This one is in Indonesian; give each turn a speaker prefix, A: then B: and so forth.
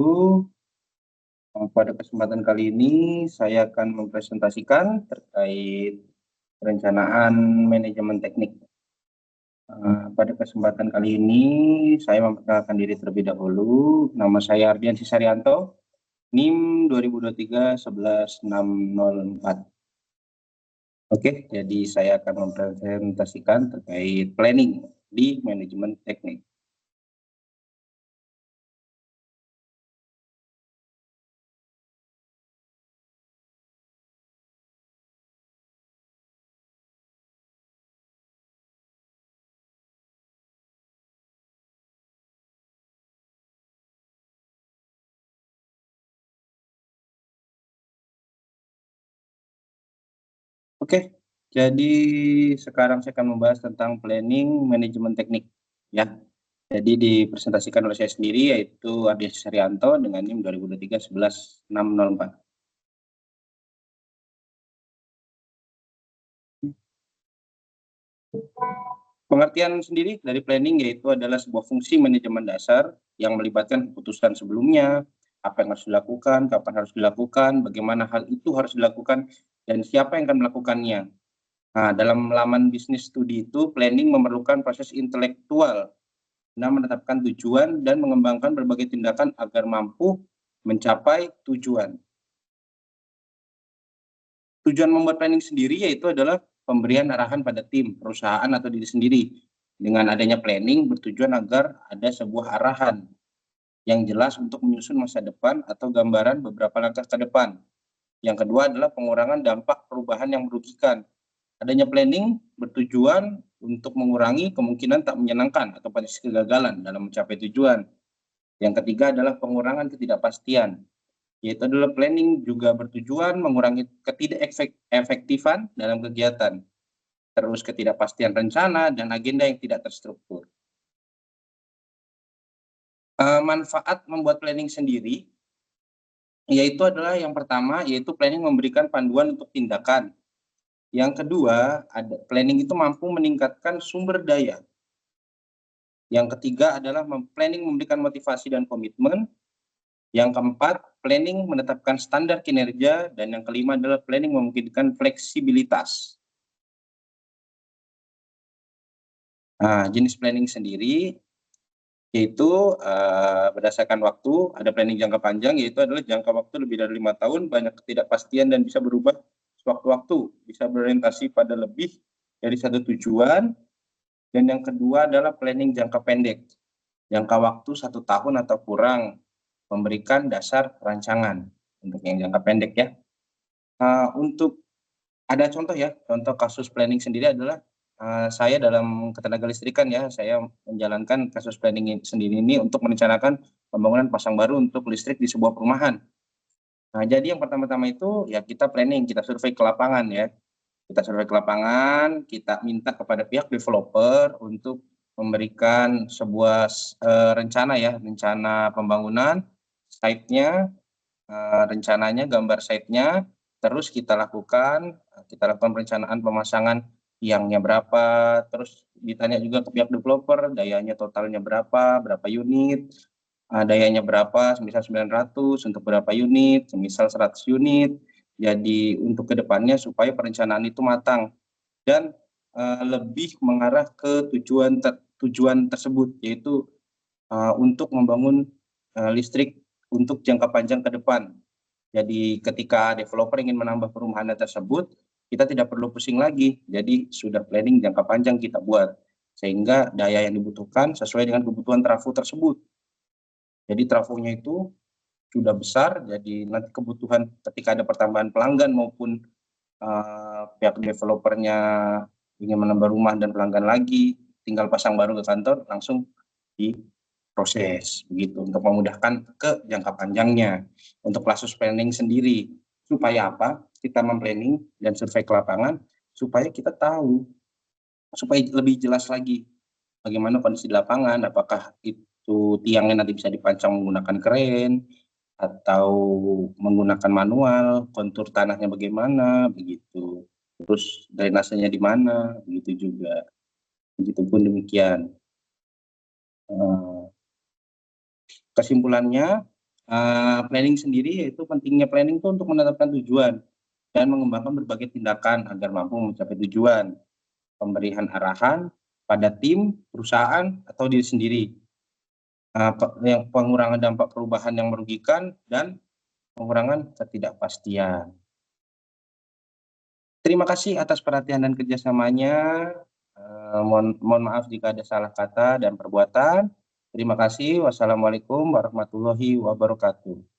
A: dahulu. Pada kesempatan kali ini saya akan mempresentasikan terkait perencanaan manajemen teknik. Pada kesempatan kali ini saya memperkenalkan diri terlebih dahulu. Nama saya Ardian Sisarianto, NIM 2023-11604. Oke, jadi saya akan mempresentasikan terkait planning di manajemen teknik. Oke, jadi sekarang saya akan membahas tentang planning manajemen teknik, ya. Jadi dipresentasikan oleh saya sendiri, yaitu Ardian Sisarianto dengan NIM 2023-11604. Pengertian sendiri dari planning yaitu adalah sebuah fungsi manajemen dasar yang melibatkan keputusan sebelumnya, apa yang harus dilakukan, kapan harus dilakukan, bagaimana hal itu harus dilakukan, dan siapa yang akan melakukannya. Nah, dalam laman bisnis studi itu, planning memerlukan proses intelektual guna menetapkan tujuan dan mengembangkan berbagai tindakan agar mampu mencapai tujuan. Tujuan membuat planning sendiri yaitu adalah pemberian arahan pada tim, perusahaan, atau diri sendiri. Dengan adanya planning bertujuan agar ada sebuah arahan yang jelas untuk menyusun masa depan atau gambaran beberapa langkah ke depan. Yang kedua adalah pengurangan dampak perubahan yang merugikan. Adanya planning bertujuan untuk mengurangi kemungkinan tak menyenangkan atau potensi kegagalan dalam mencapai tujuan. Yang ketiga adalah pengurangan ketidakpastian, yaitu adalah planning juga bertujuan mengurangi ketidakefektifan dalam kegiatan, terus ketidakpastian rencana dan agenda yang tidak terstruktur. Manfaat membuat planning sendiri, yaitu adalah yang pertama, yaitu planning memberikan panduan untuk tindakan. Yang kedua, planning itu mampu meningkatkan sumber daya. Yang ketiga adalah planning memberikan motivasi dan komitmen. Yang keempat, planning menetapkan standar kinerja. Dan yang kelima adalah planning memungkinkan fleksibilitas. Nah, jenis planning sendiri yaitu berdasarkan waktu, ada planning jangka panjang, yaitu adalah jangka waktu lebih dari 5 tahun, banyak ketidakpastian dan bisa berubah sewaktu-waktu, bisa berorientasi pada lebih dari satu tujuan. Dan yang kedua adalah planning jangka pendek, jangka waktu 1 tahun atau kurang, memberikan dasar rancangan untuk yang jangka pendek, ya. Untuk ada contoh, ya, contoh kasus planning sendiri adalah saya dalam ketenaga listrikan, ya, saya menjalankan kasus planning sendiri ini untuk merencanakan pembangunan pasang baru untuk listrik di sebuah perumahan. Nah, jadi yang pertama-tama itu ya kita planning, kita survei ke lapangan, ya. Kita survei ke lapangan, kita minta kepada pihak developer untuk memberikan sebuah rencana, ya, rencana pembangunan, site-nya, rencananya, gambar site-nya, terus kita lakukan perencanaan pemasangan tiangnya berapa, terus ditanya juga ke pihak developer, dayanya totalnya berapa unit, dayanya berapa, semisal 900 untuk berapa unit, semisal 100 unit. Jadi untuk kedepannya supaya perencanaan itu matang dan lebih mengarah ke tujuan tersebut, yaitu untuk membangun listrik untuk jangka panjang ke depan. Jadi ketika developer ingin menambah perumahan tersebut, kita tidak perlu pusing lagi. Jadi sudah planning jangka panjang kita buat, sehingga daya yang dibutuhkan sesuai dengan kebutuhan trafo tersebut. Jadi trafonya itu sudah besar, jadi nanti kebutuhan ketika ada pertambahan pelanggan maupun pihak developernya ingin menambah rumah dan pelanggan lagi, tinggal pasang baru ke kantor, langsung diproses begitu untuk memudahkan ke jangka panjangnya. Untuk kasus planning sendiri, supaya apa? Kita memplanning dan survei ke lapangan supaya kita tahu, supaya lebih jelas lagi bagaimana kondisi di lapangan, apakah itu tiangnya nanti bisa dipancang menggunakan kren atau menggunakan manual, kontur tanahnya bagaimana begitu, terus drainasenya di mana begitu juga. Begitupun demikian. Kesimpulannya, Planning sendiri yaitu pentingnya planning itu untuk menetapkan tujuan dan mengembangkan berbagai tindakan agar mampu mencapai tujuan. Pemberian arahan pada tim, perusahaan, atau diri sendiri. Yang pengurangan dampak perubahan yang merugikan dan pengurangan ketidakpastian. Terima kasih atas perhatian dan kerjasamanya. Mohon maaf jika ada salah kata dan perbuatan. Terima kasih. Wassalamualaikum warahmatullahi wabarakatuh.